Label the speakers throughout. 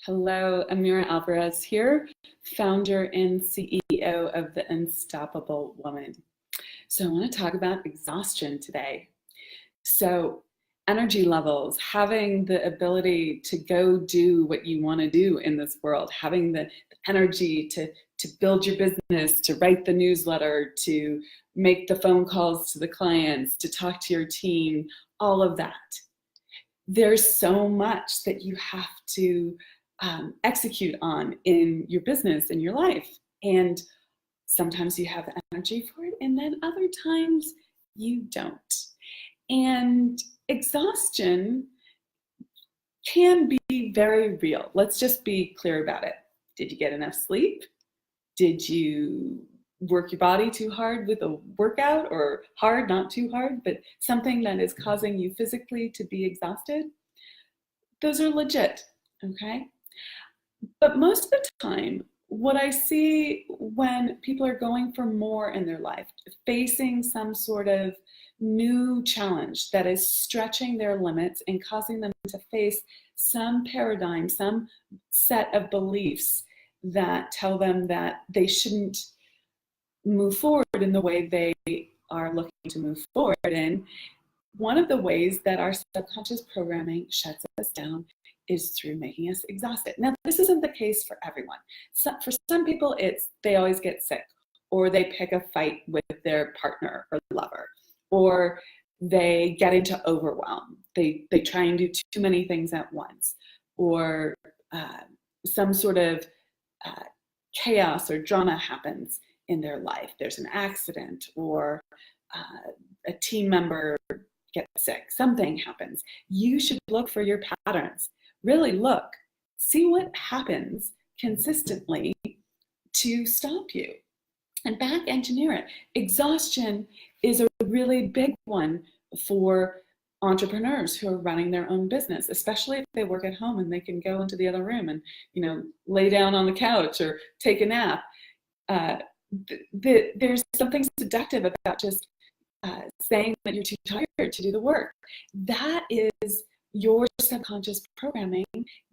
Speaker 1: Hello, Amira Alvarez here, founder and CEO of The Unstoppable Woman. So I want to talk about exhaustion today. So energy levels, having the ability to go do what you want to do in this world, having the energy to build your business, to write the newsletter, to make the phone calls to the clients, to talk to your team, all of that. There's so much that you have to execute on in your business, in your life. And sometimes you have energy for it, and then other times you don't. And exhaustion can be very real. Let's just be clear about it. Did you get enough sleep? Did you work your body too hard with a workout, or hard, not too hard, but something that is causing you physically to be exhausted? Those are legit, okay? But most of the time, what I see when people are going for more in their life, facing some sort of new challenge that is stretching their limits and causing them to face some paradigm, some set of beliefs that tell them that they shouldn't move forward in the way they are looking to move forward in. One of the ways that our subconscious programming shuts us down is through making us exhausted. Now, this isn't the case for everyone. For some people, it's they always get sick, or they pick a fight with their partner or lover, or they get into overwhelm. They try and do too many things at once, or some sort of chaos or drama happens in their life. There's an accident, or a team member gets sick. Something happens. You should look for your patterns. Really look, see what happens consistently to stop you and back engineer it. Exhaustion is a really big one for entrepreneurs who are running their own business, especially if they work at home and they can go into the other room and, lay down on the couch or take a nap. There's something seductive about just saying that you're too tired to do the work. That is your subconscious programming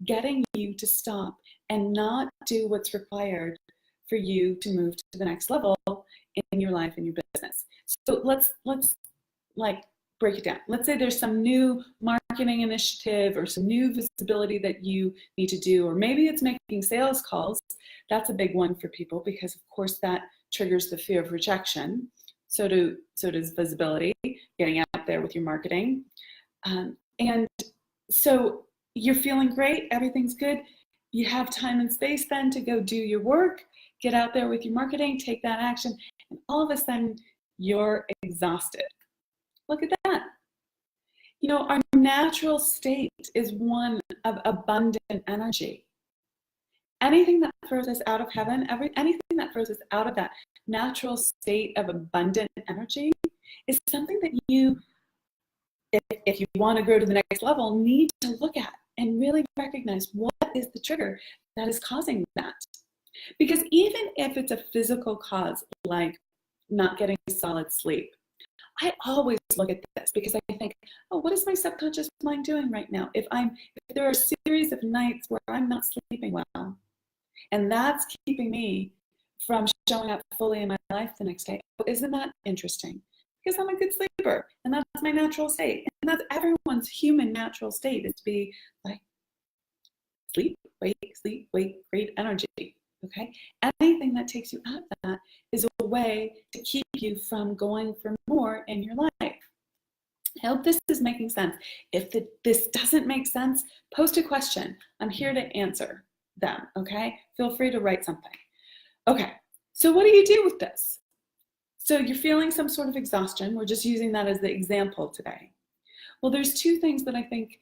Speaker 1: getting you to stop and not do what's required for you to move to the next level in your life and your business. So let's break it down. Let's say there's some new marketing initiative or some new visibility that you need to do, or maybe it's making sales calls. That's a big one for people because, of course, that triggers the fear of rejection. So does visibility, getting out there with your marketing. And so you're feeling great, everything's good. You have time and space then to go do your work, get out there with your marketing, take that action, and all of a sudden you're exhausted. Look at that. Our natural state is one of abundant energy. Anything that throws us out of heaven, anything that throws us out of that natural state of abundant energy is something that you, if you want to go to the next level, need to look at and really recognize what is the trigger that is causing that. Because even if it's a physical cause, like not getting solid sleep, I always look at this because I think, what is my subconscious mind doing right now? If there are a series of nights where I'm not sleeping well, and that's keeping me from showing up fully in my life the next day, isn't that interesting? Because I'm a good sleeper, and that's my natural state. And that's everyone's human natural state, is to be like, sleep, wake, great energy, okay? Anything that takes you out of that is a way to keep you from going for more in your life. I hope this is making sense. If this doesn't make sense, post a question. I'm here to answer them, okay? Feel free to write something. Okay, so what do you do with this? So you're feeling some sort of exhaustion. We're just using that as the example today. Well, there's two things that I think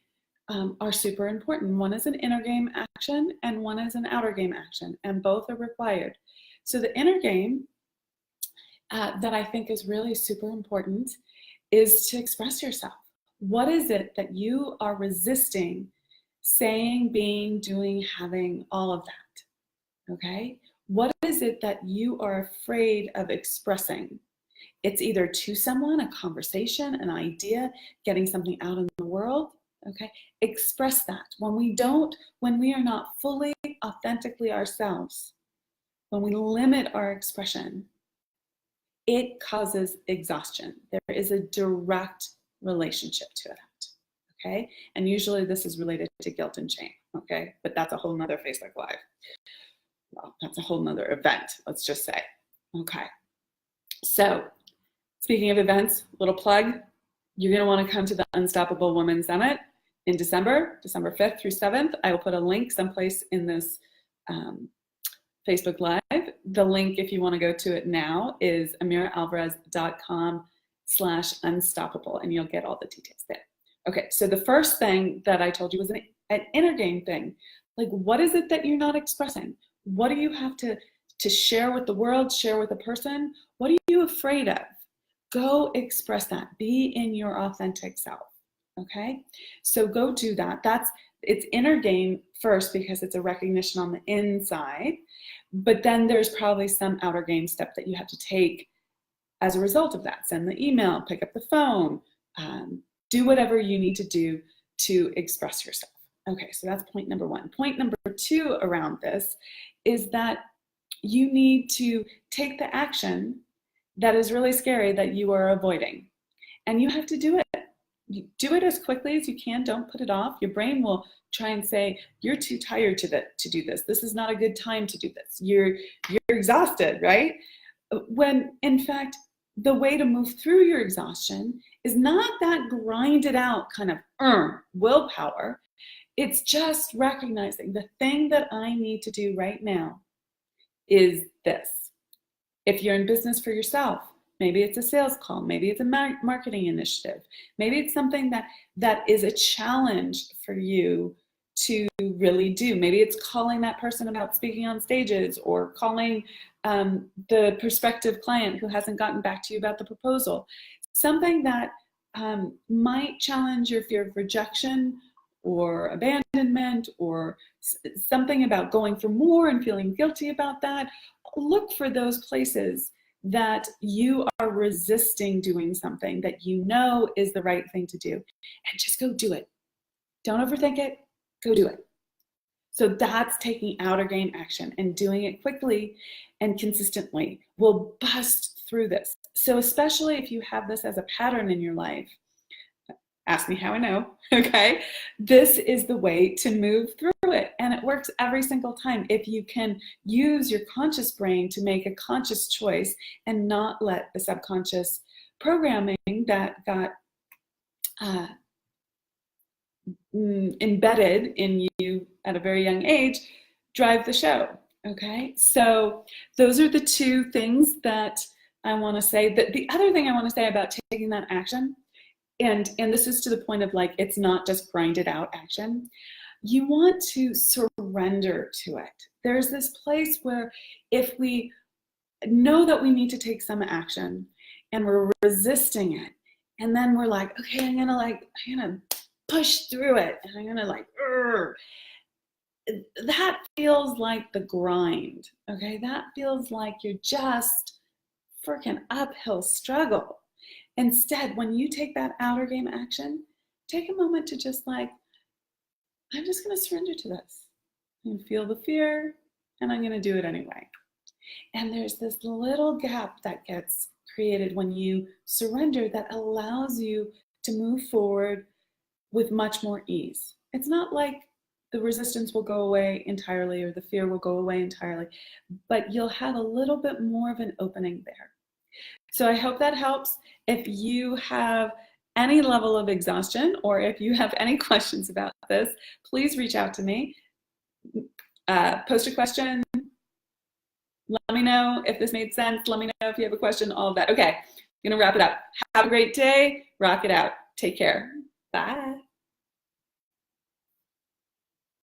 Speaker 1: are super important. One is an inner game action and one is an outer game action, and both are required. So the inner game that I think is really super important is to express yourself. What is it that you are resisting saying, being, doing, having, all of that? Okay? What is it that you are afraid of expressing? It's either to someone, a conversation, an idea, getting something out in the world, Okay, express that. When we are not fully, authentically ourselves, when we limit our expression, it causes exhaustion. There is a direct relationship to that. Okay, and usually this is related to guilt and shame. Okay, but that's a whole nother Facebook Live. Well, that's a whole nother event, let's just say. Okay, so speaking of events, little plug, you're going to want to come to the Unstoppable Woman Summit in December 5th through 7th. I will put a link someplace in this Facebook Live. The link, if you want to go to it now, is amiraalvarez.com/unstoppable, and you'll get all the details there. Okay, so the first thing that I told you was an inner game thing. Like, what is it that you're not expressing? What do you have to share with the world, share with a person? What are you afraid of? Go express that. Be in your authentic self. Okay, so go do that. It's inner game first because it's a recognition on the inside, but then there's probably some outer game step that you have to take as a result of that. Send the email, pick up the phone, do whatever you need to do to express yourself. Okay, so that's point number one. Point number two around this is that you need to take the action that is really scary that you are avoiding, and you have to do it. You do it as quickly as you can. Don't put it off. Your brain will try and say, you're too tired to do this. This is not a good time to do this. You're exhausted, right? When in fact, the way to move through your exhaustion is not that grinded out kind of willpower. It's just recognizing the thing that I need to do right now is this. If you're in business for yourself, maybe it's a sales call, maybe it's a marketing initiative, maybe it's something that is a challenge for you to really do. Maybe it's calling that person about speaking on stages, or calling the prospective client who hasn't gotten back to you about the proposal. Something that might challenge your fear of rejection or abandonment, or something about going for more and feeling guilty about that. Look for those places that you are resisting doing something that you know is the right thing to do, and just go do it. Don't overthink it, go do it. So that's taking outer game action, and doing it quickly and consistently will bust through this. So especially if you have this as a pattern in your life, ask me how I know, okay? This is the way to move through it, and it works every single time if you can use your conscious brain to make a conscious choice and not let the subconscious programming that got embedded in you at a very young age drive the show, okay? So those are the two things that I want to say. The other thing I want to say about taking that action, and this is to the point of, like, it's not just grinded out action. You want to surrender to it. There's this place where if we know that we need to take some action and we're resisting it, and then we're like, okay, I'm gonna push through it, and I'm gonna that feels like the grind, okay? That feels like you're just freaking uphill struggle. Instead, when you take that outer game action, take a moment to just I'm just going to surrender to this. I'm going to feel the fear, and I'm going to do it anyway. And there's this little gap that gets created when you surrender that allows you to move forward with much more ease. It's not like the resistance will go away entirely or the fear will go away entirely, but you'll have a little bit more of an opening there. So I hope that helps. If you have any level of exhaustion, or if you have any questions about this, please reach out to me. Post a question. Let me know if this made sense. Let me know if you have a question, all of that. Okay, I'm gonna wrap it up. Have a great day. Rock it out. Take care. Bye.